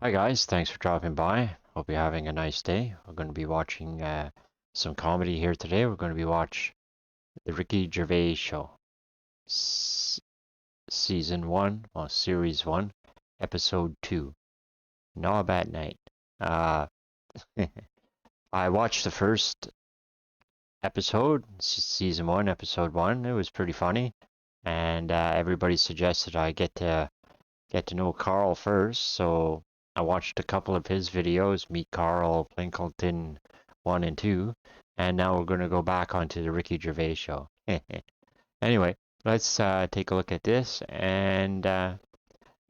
Hi guys, thanks for dropping by. Hope you're having a nice day. We're going to be watching some comedy here today. We're going to be watch the Ricky Gervais Show, S Season 1, well, Series 1, Episode 2, Knob at Night. Uh, I watched the first episode, Season 1, Episode 1. It was pretty funny, and everybody suggested I get to know Carl first, so I watched a couple of his videos, Meet Carl, Plinkleton 1 and 2, and now we're going to go back onto the Ricky Gervais show. Anyway, let's take a look at this and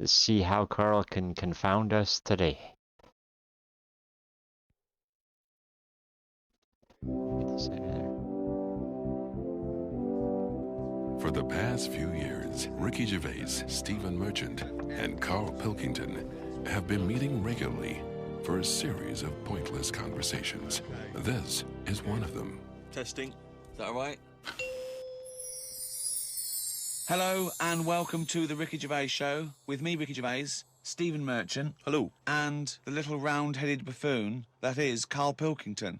see how Carl can confound us today. Get this out of there. For the past few years, Ricky Gervais, Stephen Merchant, and Carl Pilkington have been meeting regularly for a series of pointless conversations. This is one of them. Testing. Is that all right? Hello and welcome to the Ricky Gervais Show with me, Ricky Gervais, Stephen Merchant. Hello. And the little round-headed buffoon that is Carl Pilkington.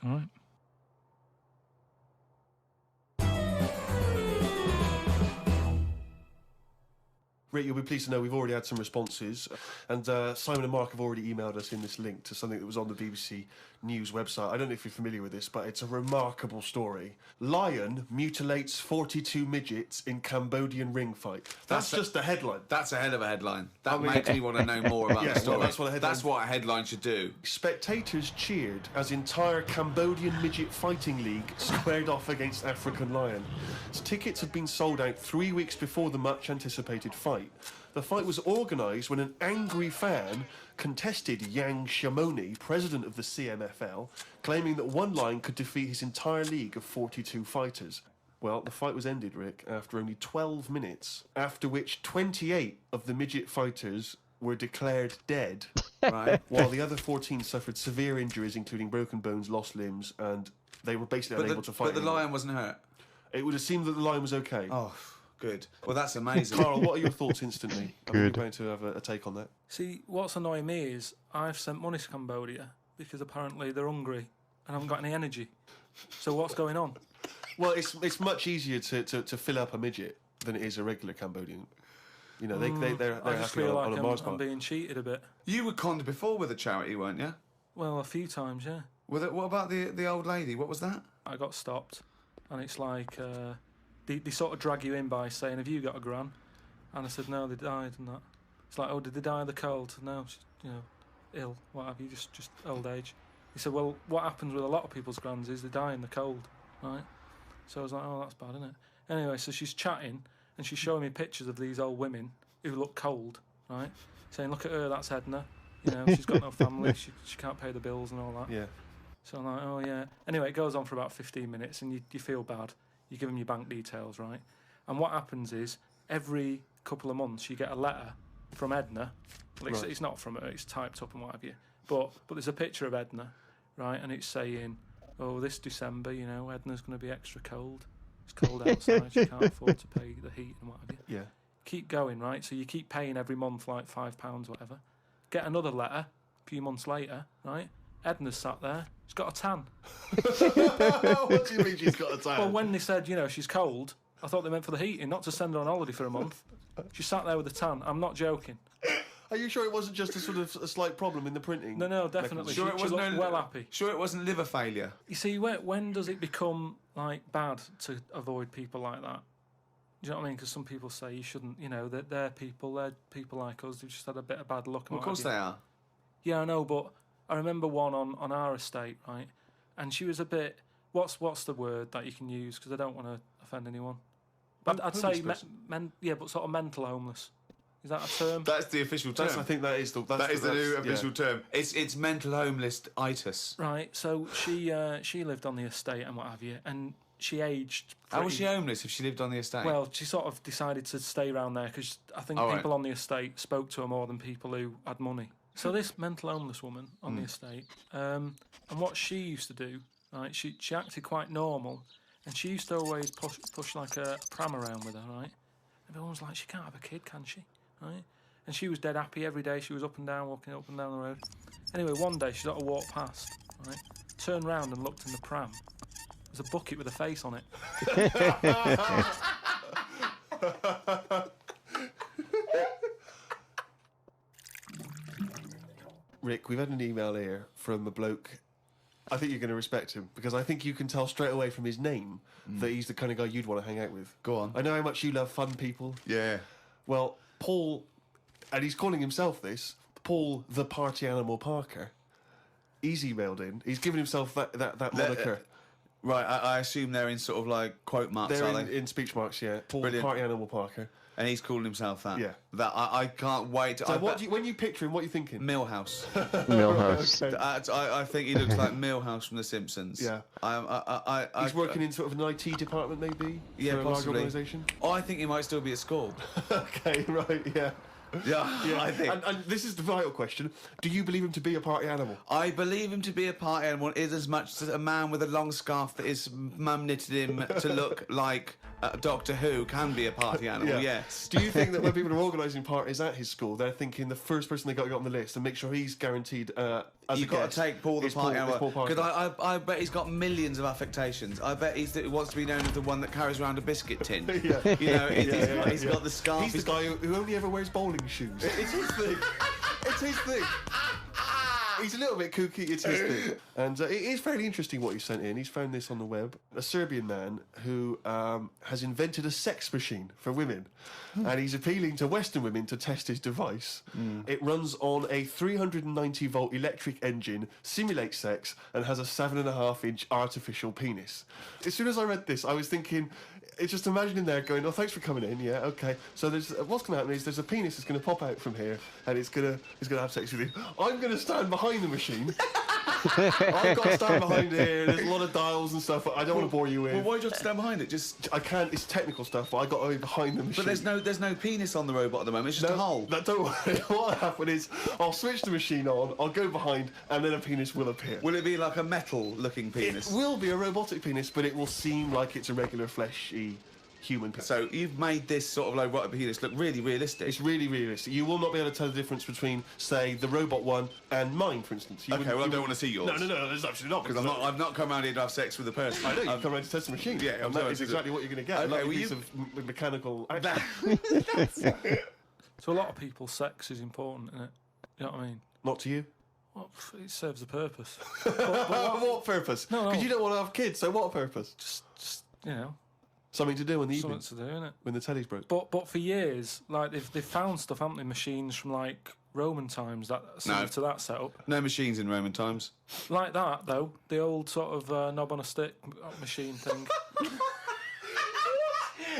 All right. Rick, you'll be pleased to know we've already had some responses, and Simon and Mark have already emailed us in this link to something that was on the BBC News website. I don't know if you're familiar with this, but it's a remarkable story. Lion mutilates 42 midgets in Cambodian ring fight. That's just the headline. That's a hell of a headline. That makes me want to know more about the story. Well, that's what a headline should do. Spectators cheered as entire Cambodian midget fighting league squared off against African lion. Tickets had been sold out 3 weeks before the much-anticipated fight. The fight was organised when an angry fan contested Yang Shamoni, president of the CMFL, claiming that one lion could defeat his entire league of 42 fighters. Well, the fight was ended, Rick, after only 12 minutes, after which 28 of the midget fighters were declared dead, right, while the other 14 suffered severe injuries, including broken bones, lost limbs, and they were basically unable to fight But the anymore. lion wasn't hurt? It would have seemed that the lion was okay. Oh, good. Well, that's amazing. Carl, what are your thoughts instantly? I think you're going to have a take on that. See, what's annoying me is I've sent money to Cambodia because apparently they're hungry and haven't got any energy. So what's going on? Well, it's much easier to fill up a midget than it is a regular Cambodian. You know, they're I just happy feel on like a Mars I'm bar. being cheated a bit. You were conned before with a charity, weren't you? Well, a few times, yeah. What about the old lady? What was that? I got stopped, and it's like they sort of drag you in by saying, "Have you got a gran?" And I said, "No, they died," and that. It's like, "Oh, did they die of the cold?" No, she's, ill. What have you? Just old age. He said, "Well, what happens with a lot of people's grans is they die in the cold, right?" So I was like, "Oh, that's bad, isn't it?" Anyway, so she's chatting and she's showing me pictures of these old women who look cold, right? Saying, "Look at her, that's Edna. She's got no family. She can't pay the bills and all that." Yeah. So I'm like, "Oh yeah." Anyway, it goes on for about 15 minutes, and you feel bad. You give them your bank details, right? And what happens is every couple of months you get a letter from Edna. Well, it's not from her; it's typed up and what have you. But there's a picture of Edna, right? And it's saying, "Oh, this December, Edna's going to be extra cold. It's cold outside. She can't afford to pay the heat and what have you." Yeah. Keep going, right? So you keep paying every month like £5, whatever. Get another letter a few months later, right? Edna's sat there. She's got a tan. What do you mean she's got a tan? Well, when they said, she's cold, I thought they meant for the heating, not to send her on holiday for a month. She sat there with a tan. I'm not joking. Are you sure it wasn't just a sort of a slight problem in the printing? No, definitely. Sure, she looked well happy. Sure, it wasn't liver failure. You see, when does it become bad to avoid people like that? Do you know what I mean? Because some people say you shouldn't. They're people like us who've just had a bit of bad luck. Well, of course they are. Yeah, I know, but I remember one on our estate, right? And she was a bit. What's the word that you can use? Because I don't want to offend anyone. But I'd say but sort of mental homeless. Is that a term? That's the official term. I think that is the new official term. It's mental homeless-itis. Right. So she lived on the estate and what have you, and she aged. How was she homeless if she lived on the estate? Well, she sort of decided to stay around there because I think people on the estate spoke to her more than people who had money. So this mental homeless woman on the estate, and what she used to do, right? She acted quite normal, and she used to always push like a pram around with her, right? Everyone was like, "She can't have a kid, can she?" Right? And she was dead happy every day. She was up and down, walking up and down the road. Anyway, one day she sort of walked past, right? Turned round and looked in the pram. There's a bucket with a face on it. Rick, we've had an email here from a bloke. I think you're going to respect him, because I think you can tell straight away from his name that he's the kind of guy you'd want to hang out with. Go on. I know how much you love fun people. Yeah. Well, Paul, and he's calling himself this, Paul the Party Animal Parker. He's emailed in. He's given himself that moniker. Right, I assume they're in sort of like quote marks, They're are they? in speech marks, yeah. Paul Brilliant. the Party Animal Parker. And he's calling himself that. Yeah. That I can't wait. So when you picture him, what are you thinking? Millhouse. Millhouse. Okay. I think he looks like Millhouse from The Simpsons. Yeah. He's He's working in sort of an IT department, maybe? Yeah, for a large possibly. organisation? Oh, I think he might still be at school. Okay, right, yeah. Yeah, I think. And this is the vital question. Do you believe him to be a party animal? I believe him to be a party animal is as much as a man with a long scarf that his mum knitted him to look like Doctor Who can be a party animal, yes. Do you think that when people are organising parties at his school, they're thinking the first person they got to get on the list and make sure he's guaranteed as You've a got guest to take Paul the is party animal. Paul Parker. Because I bet he's got millions of affectations. I bet he wants to be known as the one that carries around a biscuit tin. Yeah. You know, he's Yeah. got the scarf. He's the guy who only ever wears bowling shoes. It's his thing. It's his thing. He's a little bit kooky, it's his thing. And it is fairly interesting what he sent in. He's found this on the web. A Serbian man who has invented a sex machine for women. And he's appealing to Western women to test his device. It runs on a 390-volt electric engine, simulates sex, and has a 7.5-inch artificial penis. As soon as I read this, I was thinking... It's just imagining there going, oh, thanks for coming in. Yeah, okay. So there's what's going to happen is there's a penis that's going to pop out from here, and it's going to have sex with you. I'm going to stand behind the machine. I've got to stand behind here. There's a lot of dials and stuff. I don't want to bore you with. Well, why do you have to stand behind it? Just I can't. It's technical stuff, but I got to be behind the machine. But there's no penis on the robot at the moment. It's just a hole. No, don't worry. What'll happen is I'll switch the machine on. I'll go behind, and then a penis will appear. Will it be like a metal-looking penis? It will be a robotic penis, but it will seem like it's a regular fleshy human penis. So you've made this sort of like robotic penis look really realistic. It's really realistic. You will not be able to tell the difference between, say, the robot one and mine, for instance. Okay, well, I don't want to see yours. No, there's absolutely not. Because I've not come around here to have sex with a person. I know, you've come around to test the machine. Yeah, and that is exactly what you're going to get. Okay, a lovely well, piece of mechanical... To a lot of people, sex is important, isn't it? You know what I mean? Not to you? Well, it serves a purpose. What purpose? No. Because you don't want to have kids, so what purpose? Just you know, Something to do in the evening something to do, innit? when the telly's broke. But for years, like they've found stuff, haven't they? Machines from like Roman times that similar to that setup. No machines in Roman times. Like that though, the old sort of knob on a stick machine thing.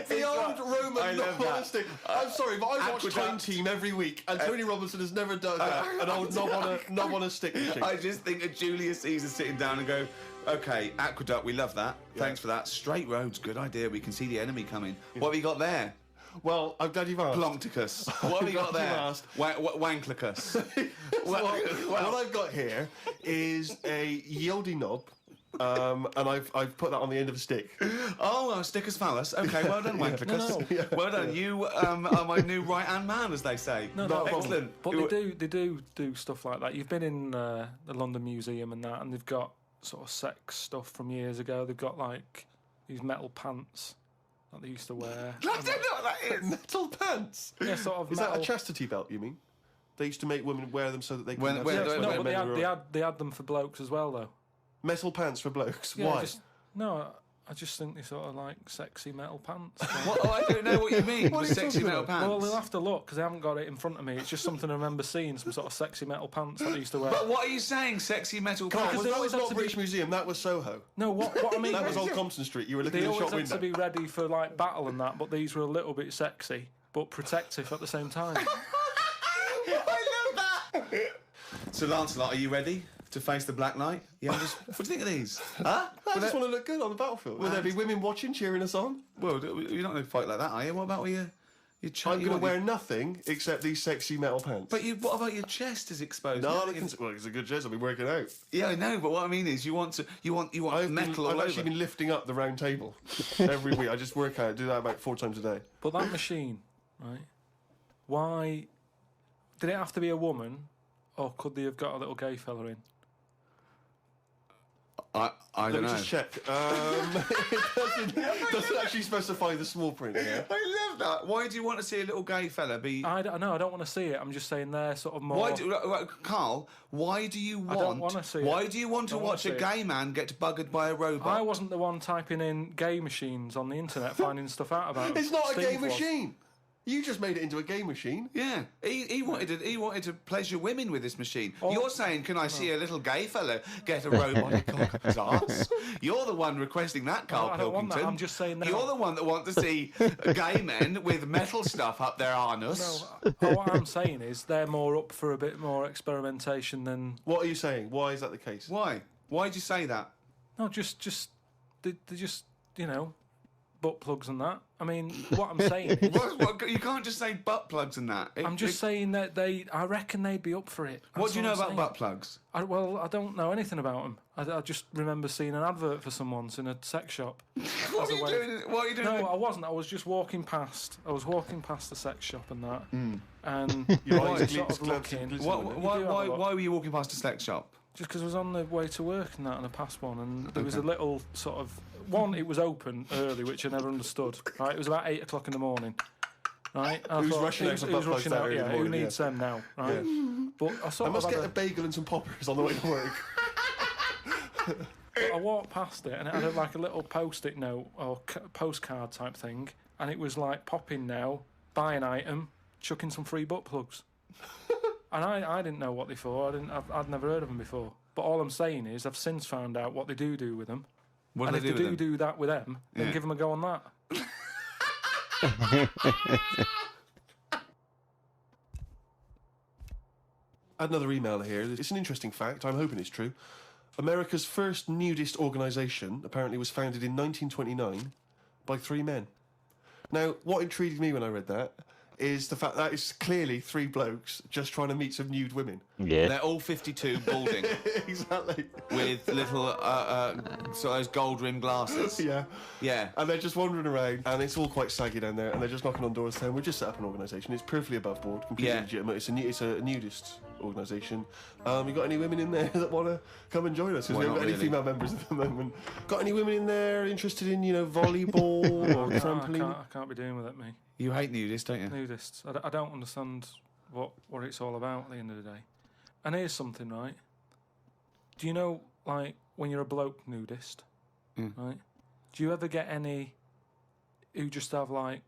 The old Roman honesty. I'm sorry, but I watch Time Aqueduct. Team every week, and Tony Robinson has never done an old knob on a stick machine. I just think of Julius Caesar sitting down and go, okay, aqueduct, we love that. Thanks for that. Straight roads, good idea. We can see the enemy coming. What have you got there? Well, I'm glad you've asked. Ploncticus. What have you got Glad there? you've asked. Wanklicus. What I've got here is a Yodi knob, and I've put that on the end of a stick. Oh, Stickus phallus. Okay, well done, Wanklicus. No. Well done. You are my new right-hand man, as they say. No, Excellent. But they do stuff like that. You've been in the London Museum and that, and they've got sort of sex stuff from years ago. They've got like these metal pants that they used to wear. I don't know what that is. Metal pants. Yeah, sort of. Is metal. that a chastity belt? You mean? They used to make women wear them so that they could. When- have when- sex when- when No, men but were- they had them for blokes as well, though. metal pants for blokes. Yeah, Why? I just think they sort of like sexy metal pants. What? Oh, I don't know what you mean. What are you Sexy talking metal about? pants. Well, we'll have to look because I haven't got it in front of me. It's just something I remember seeing, some sort of sexy metal pants that they used to wear. But what are you saying? Sexy metal Come on, pants? they that always was had not to be- British Museum. That was Soho. No, what I mean. That was Old Compton Street. You were looking They in the always shop had window. to be ready for like battle and that, but these were a little bit sexy but protective at the same time. I love that. So, Lancelot, are you ready to face the Black Knight? Yeah. What do you think of these? Huh? I just want to look good on the battlefield. Will there be women watching, cheering us on? Well, you're not going to fight like that, are you? What about your chest? I'm going to wear nothing except these sexy metal pants. But what about your chest is exposed? no, You- well, it's a good chest. I'll be working out. Yeah, I know. But what I mean is, you want metal I've all actually over. been lifting up the round table every week. I just work out, do that about 4 times a day. But that machine, right? Why Did it have to be a woman, or could they have got a little gay fella in? I Let don't me know. just check. It doesn't actually specify the small print here. I love that. Why do you want to see a little gay fella be... I don't want to see it. I'm just saying they're sort of more... Carl, why do you want... I don't want to see it. Why do you want to I don't wanna watch a see it. gay man get buggered by a robot? I wasn't the one typing in gay machines on the internet finding stuff out about them. It's not a Steve gay was. machine. You just made it into a gay machine. Yeah, he wanted to pleasure women with this machine. You're saying, can I see a little gay fella get a robotic cock up his arse? You're the one requesting that, Carl I don't want Pilkington. that. I'm just saying that. You're the one that wants to see gay men with metal stuff up their anus. No, what I'm saying is they're more up for a bit more experimentation than... What are you saying? Why is that the case? Why? Why'd you say that? No, they're just, butt plugs and that. I mean, what I'm saying is... What, you can't just say butt plugs and that. I'm just saying that I reckon they'd be up for it. What That's do you know I'm about saying. butt plugs? I don't know anything about them. I just remember seeing an advert for some once in a sex shop. What are you doing? What are you doing? No, I wasn't. I was just walking past. I was walking past the sex shop and that, and Your I eyes was sort of glancing, looking. glistening. Why were you walking past a sex shop? Just because I was on the way to work and that, and I passed one, and there was a little sort of one. It was open early, which I never understood. Right, it was about 8 o'clock in the morning. Right, and I Who's thought, rushing out for butt plugs that early in the who morning, needs yeah. them now? Right, but I I sort must of get had a bagel and some poppers on the way to work. I walked past it, and it had like a little post-it note or postcard type thing, and it was like pop in now, buy an item, chuck in some free butt plugs. And I didn't know what they for. I'd never heard of them before. But all I'm saying is I've since found out what they do with them. What And do if they they do with do them? that with them, then Yeah. give them a go on that. Another email here. It's an interesting fact. I'm hoping it's true. America's first nudist organisation apparently was founded in 1929 by 3 men. Now, what intrigued me when I read that is the fact that it's clearly 3 blokes just trying to meet some nude women. Yeah. They're all 52 balding Exactly. with little sort of those gold rimmed glasses. Yeah. Yeah. And they're just wandering around, and it's all quite saggy down there, and they're just knocking on doors saying, we've just set up an organisation. It's perfectly above board, completely Yeah. legitimate. It's a nudist organisation. You got any women in there that want to come and join us? Because we Well, haven't got not any really. female members at the moment. Got any women in there interested in, volleyball or I trampoline? can't be doing with it, me. You hate nudists, don't you? Nudists. I don't understand what it's all about at the end of the day. And here's something, right? Do you know, like, when you're a bloke nudist, right? Do you ever get any who just have, like,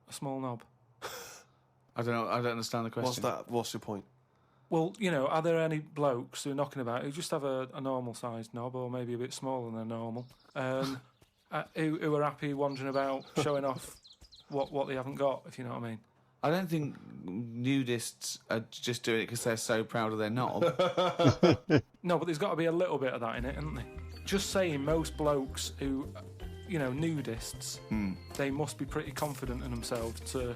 a small knob? I don't know. I don't understand the question. What's that? What's your point? Well, are there any blokes who are knocking about who just have a normal-sized knob, or maybe a bit smaller than normal, who are happy wandering about showing off what they haven't got, if you know what I mean? I don't think nudists are just doing it because they're so proud of their knob. No, but there's got to be a little bit of that in it, hasn't there? Just saying, most blokes who, nudists, they must be pretty confident in themselves to,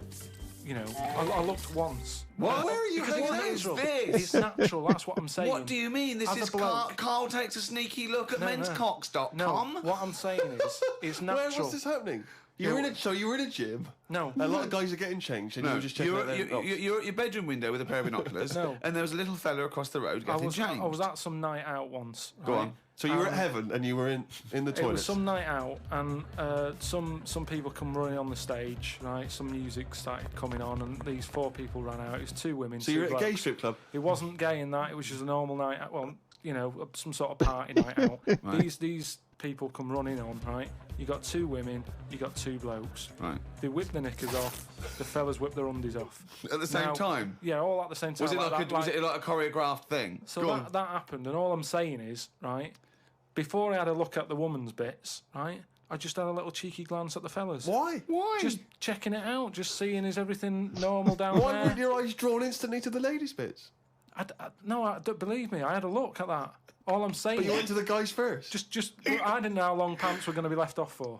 I looked once. What? Where are you Because it's going with natural. this? It's natural, that's what I'm saying. What do you mean? This As a is bloke- Carl takes a sneaky look at No, no. menscocks.com. No, what I'm saying is, it's Where natural. was this happening? You were in a gym. No. A lot of guys are getting changed, and you were just checking out their knots. you're at your bedroom window with a pair of binoculars, No. and there was a little fella across the road I getting was changed. at some night out once. Go right? on. So you were at heaven, and you were in the It was toilet. some night out, and some people come running on the stage, right? Some music started coming on, and these 4 people ran out. It was 2 women. So 2 you're at a gay blokes. strip club. It wasn't gay in that. It was just a normal night out. Well, some sort of party night out. Right. These people come running on, right? You got 2 women. You got 2 blokes. Right. They whip the knickers off. The fellas whip their undies off. At the same Now- time? Yeah, all at the same time. Was it like, that, was it like a choreographed thing? So Go on. that happened, and all I'm saying is, right, before I had a look at the woman's bits, right, I just had a little cheeky glance at the fellas. Why? Why? Just checking it out, just seeing is everything normal down Why there. weren't your eyes drawn instantly to the ladies' bits? Don't believe me. I had a look at that. All I'm saying But you is, went to the guys first. just I didn't know how long pants were going to be left off for.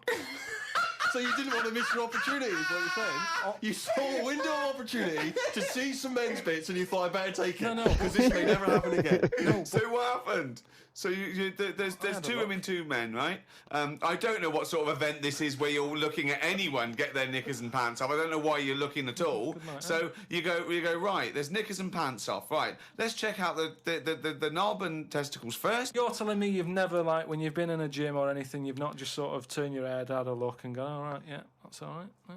So you didn't want to miss your opportunity, is what you're saying? You saw a window of opportunity to see some men's bits and you thought, I better take it. No. Because this may never happen again. No, So what happened? So there's had a 2 look. women, 2 men, right? I don't know what sort of event this is where you're looking at anyone get their knickers and pants off. I don't know why you're looking at all. Good night, So you go right. There's knickers and pants off. Right. Let's check out the knob and testicles first. You're telling me you've never, like, when you've been in a gym or anything, you've not just sort of turned your head, had a look, and gone, all right, yeah, that's all right. Yeah.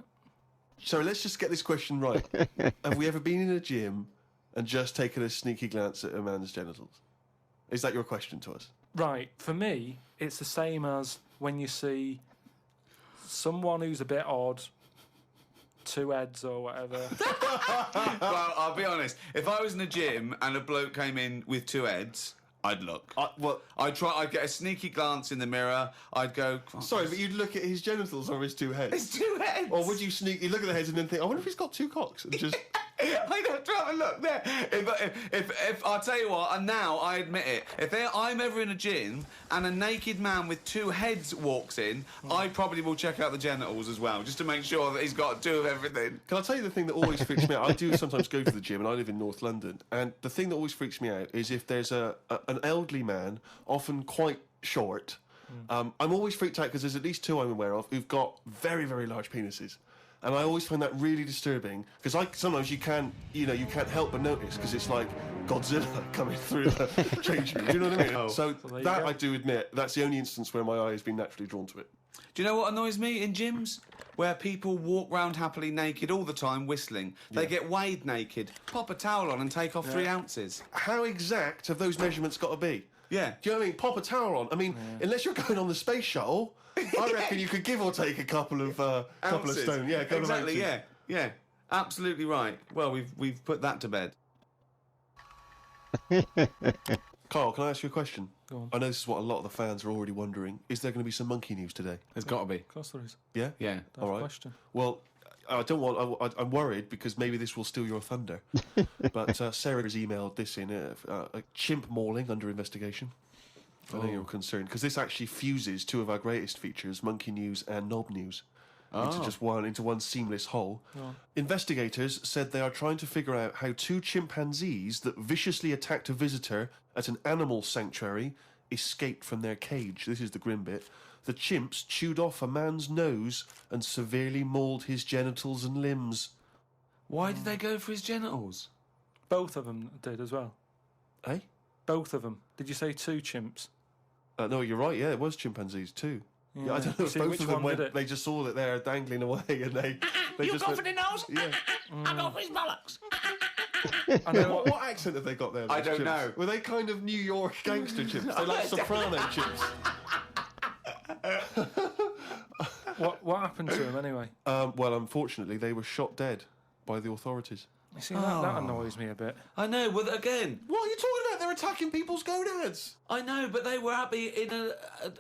So let's just get this question right. Have we ever been in a gym and just taken a sneaky glance at a man's genitals? Is that your question to us? Right, for me, it's the same as when you see someone who's a bit odd, 2 heads or whatever. Well, I'll be honest. If I was in a gym and a bloke came in with 2 heads, I'd look. I'd get a sneaky glance in the mirror. I'd go. Sorry, but you'd look at his genitals or his 2 heads? It's 2 heads. Or would you sneaky look at the heads and then think, I wonder if he's got 2 cocks? And just... I'd have to have a look there. If I'll tell you what, and now I admit it, if I'm ever in a gym and a naked man with 2 heads walks in, I probably will check out the genitals as well, just to make sure that he's got 2 of everything. Can I tell you the thing that always freaks me out? I do sometimes go to the gym, and I live in North London, and the thing that always freaks me out is if there's an elderly man, often quite short. I'm always freaked out because there's at least 2 I'm aware of who've got very, very large penises. And I always find that really disturbing because sometimes you can't help but notice because it's like Godzilla coming through the change room. Do you know what I mean? So you that go. I do admit that's the only instance where my eye has been naturally drawn to it. Do you know what annoys me in gyms? Where people walk round happily naked all the time whistling. They get weighed naked, pop a towel on and take off 3 ounces. How exact have those measurements got to be? Yeah. Do you know what I mean? Pop a towel on. I mean, unless you're going on the space shuttle, I reckon you could give or take a couple of stone. Yeah, a couple exactly. of ounces. Yeah. Absolutely right. Well, we've put that to bed. Carl, can I ask you a question? Go on. I know this is what a lot of the fans are already wondering. Is there going to be some monkey news today? There's got to be. Of course there is. Yeah? Yeah. All right. Question. Well, I'm worried because maybe this will steal your thunder. But Sarah has emailed this in a chimp mauling under investigation. I know you're concerned because this actually fuses 2 of our greatest features, monkey news and knob news, into one seamless whole. Investigators said they are trying to figure out how 2 chimpanzees that viciously attacked a visitor at an animal sanctuary escaped from their cage. This is the grim bit. The chimps chewed off a man's nose and severely mauled his genitals and limbs. Why did they go for his genitals? Both of them did as well. Eh? Both of them. Did you say 2 chimps? No, you're right. Yeah, it was chimpanzees too. Yeah, I don't know if See, both which of them one went. did it? They just saw that they're dangling away, and they You just go went, for the nose? Yeah. I go for his bollocks. I know What accent have they got there? I those don't chimps? know. Were they kind of New York gangster chimps? They're like soprano chimps. what happened to him anyway? Well, unfortunately, they were shot dead by the authorities. You see, that annoys me a bit. I know, well, again, What are you talking about? They're attacking people's gonads. I know, but they were happy in an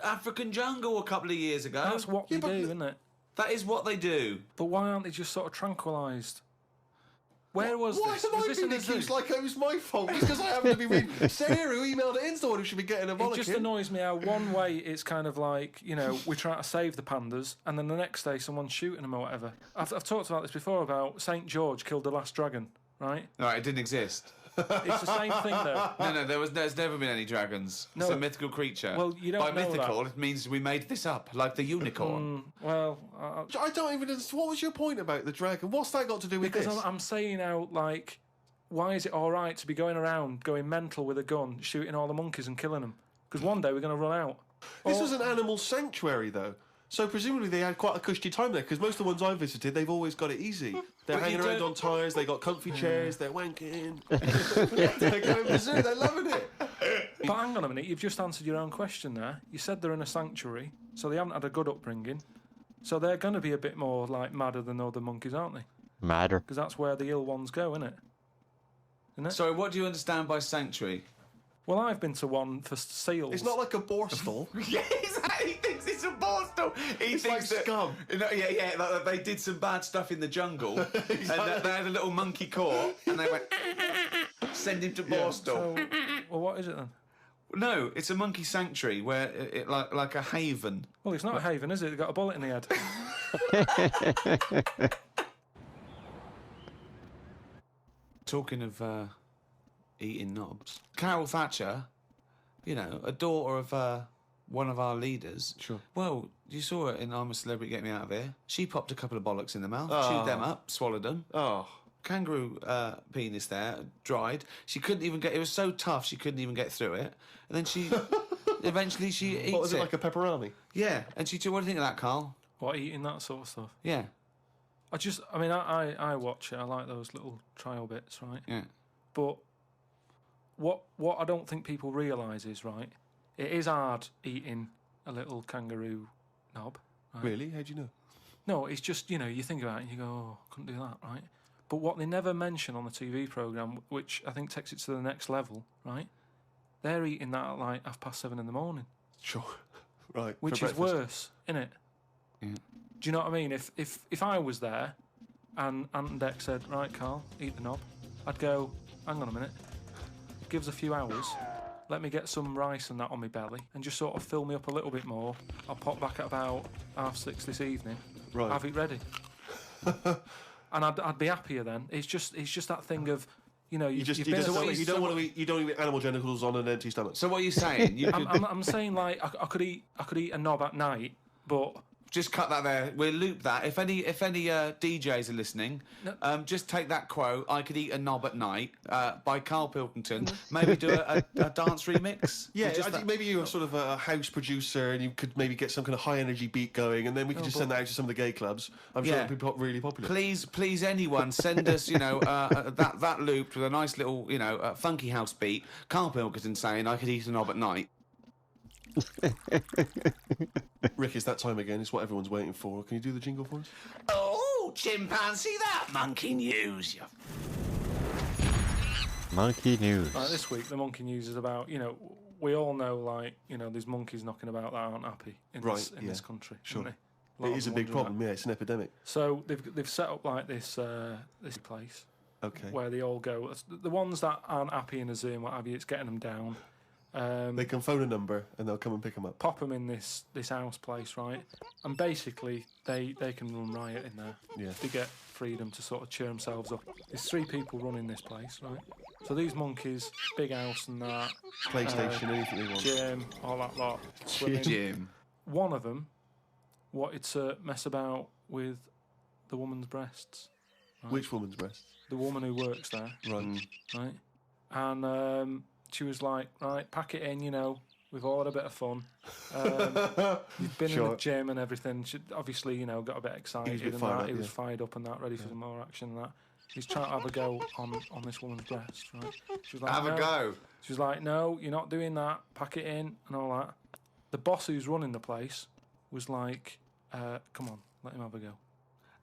African jungle a couple of years ago. That's what they do, isn't it? That is what they do. But why aren't they just sort of tranquilised? Where was Why this? have Was I this been in the zoo? accused like it was my fault? Just because I happen to be reading. Sarah, who emailed it in, someone who should be getting a It bollocking. just annoys me how one way it's kind of like, we're trying to save the pandas, and then the next day someone's shooting them or whatever. I've talked about this before about St. George killed the last dragon, right? No, it didn't exist. It's the same thing though. No, there's never been any dragons. No. It's a mythical creature. Well, you don't By know mythical, it means we made this up, like the unicorn. Well, I don't even understand. What was your point about the dragon? What's that got to do with because this? I'm saying out like, why is it all right to be going around going mental with a gun, shooting all the monkeys and killing them? Because one day we're going to run out. This was an animal sanctuary, though. So presumably they had quite a cushy time there, because most of the ones I've visited, they've always got it easy. They're But hanging you around don't- on tyres, they got comfy chairs, they're wanking. They're going to the zoo, they're loving it. But hang on a minute, you've just answered your own question there. You said they're in a sanctuary, so they haven't had a good upbringing. So they're going to be a bit more like madder than other monkeys, aren't they? Matter. Because that's where the ill ones go, isn't it? Isn't it? Sorry, what do you understand by sanctuary? Well, I've been to one for seals. It's not like a borstal. Yeah, he thinks it's a borstal. He It's thinks like that, scum. That they did some bad stuff in the jungle, and that they had a little monkey court, and they went send him to Borstal. So, well, what is it then? No, it's a monkey sanctuary where it like a haven. Well, it's not a haven, is it? They've got a bullet in the head. Talking of eating knobs, Carol Thatcher, you know, a daughter of one of our leaders. Sure. Well, you saw it in I'm a Celebrity, Get Me Out of Here. She popped a couple of bollocks in the mouth, Oh. chewed them up, swallowed them. Oh. Kangaroo penis there, dried. She couldn't even get. It was so tough she couldn't even get through it. And then she, eventually she eats What was it, it. like a pepperoni? Yeah, and she. What do you think of that, Carl? What, eating that sort of stuff? Yeah, I watch it. I like those little trial bits, right? yeah. But what I don't think people realise is, right, it is hard eating a little kangaroo knob. Right? Really? How'd you know? No, it's just, you know, you think about it and you go, oh, couldn't do that, right? But what they never mention on the TV programme, which I think takes it to the next level, right? They're eating that at like 7:30 in the morning. Sure. Right. Which for is breakfast. worse, innit? Yeah. Do you know what I mean? If I was there and Ant and Dec said, right, Carl, eat the knob, I'd go, hang on a minute, give us a few hours, let me get some rice and that on my belly and just sort of fill me up a little bit more. I'll pop back at about 6:30 this evening, Right. have it ready. And I'd be happier then. It's just that thing of, you know, You you've been at what the- you don't want to eat animal genitals on an empty stomach. So what are you saying? You could I'm saying like I could eat a knob at night, but just cut that there. We'll loop that. If any DJs are listening, just take that quote. I could eat a knob at night by Carl Pilkington. Maybe do a dance remix. Yeah, Or just I think that- maybe you're sort of a house producer and you could maybe get some kind of high energy beat going, and then we could just send that out to some of the gay clubs. I'm sure Yeah. it'd be really popular. Please, anyone send us, you know, that looped with a nice little, you know, funky house beat. Carl Pilkington saying I could eat a knob at night. Rick, it's that time again. It's what everyone's waiting for. Can you do the jingle for us? Oh, chimpanzee, that monkey news. Monkey news. like this week the monkey news is about, you know, we all know, like, you know, there's monkeys knocking about that aren't happy in Right, this yeah. country. Sure. Aren't they? It is a big problem. Yeah, it's an epidemic. So they've set up like this place Okay. where they all go. The ones that aren't happy in a zoo and what have you, it's getting them down. They can phone a number and they'll come and pick them up. Pop them in this house place, right? And basically they can run riot in there. Yeah. They get freedom to sort of cheer themselves up. There's 3 people running this place, right? So these monkeys, big house and that, PlayStation, anything they want. gym, all that lot, swimming. Jim. One of them wanted to mess about with the woman's breasts. Which woman's breast? The woman who works there, Right. right? And she was like, right, pack it in, you know, we've all had a bit of fun. You've been in Sure. the gym and everything. She obviously, you know, got a bit excited bit and fired that. up, He was yeah. fired up and that, ready for some more action and that. He's trying to have a go on this woman's breast, right? She was like, Have a "No." go. She was like, no, you're not doing that. Pack it in and all that. The boss who's running the place was like, come on, let him have a go.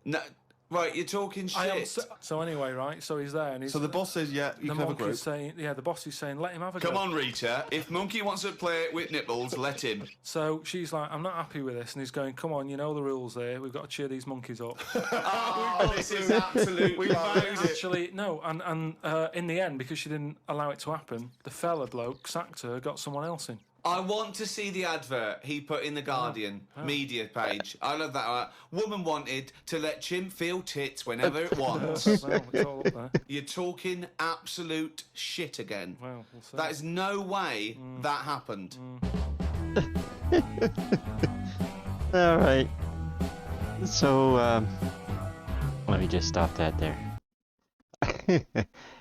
No, right, you're talking shit. So anyway, right, so he's there and he's... So the boss says, yeah, you the can have a grope. monkey's saying, yeah, the boss is saying, let him have a go. Come on, Rita. If Monkey wants to play it with nipples, let him. So she's like, I'm not happy with this. And he's going, come on, you know the rules here. We've got to cheer these monkeys up. Oh, this is absolutely Actually, no. And in the end, because she didn't allow it to happen, the fella bloke sacked her, got someone else in. I want to see the advert he put in the Guardian media page. I love that. Woman wanted to let chimp feel tits whenever it wants. Well, it's all up there. You're talking absolute shit again. Well, we'll see. That is no way that happened. All right. So, let me just stop that there.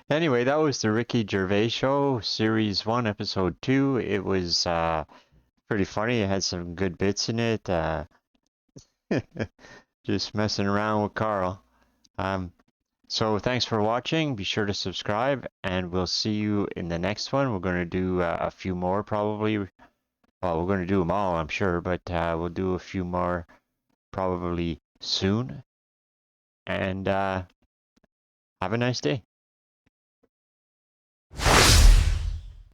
Anyway, that was the Ricky Gervais Show, Series 1, Episode 2. It was pretty funny. It had some good bits in it. Just messing around with Carl. So thanks for watching. Be sure to subscribe, and we'll see you in the next one. We're going to do a few more probably. Well, we're going to do them all, I'm sure, but we'll do a few more probably soon. And have a nice day.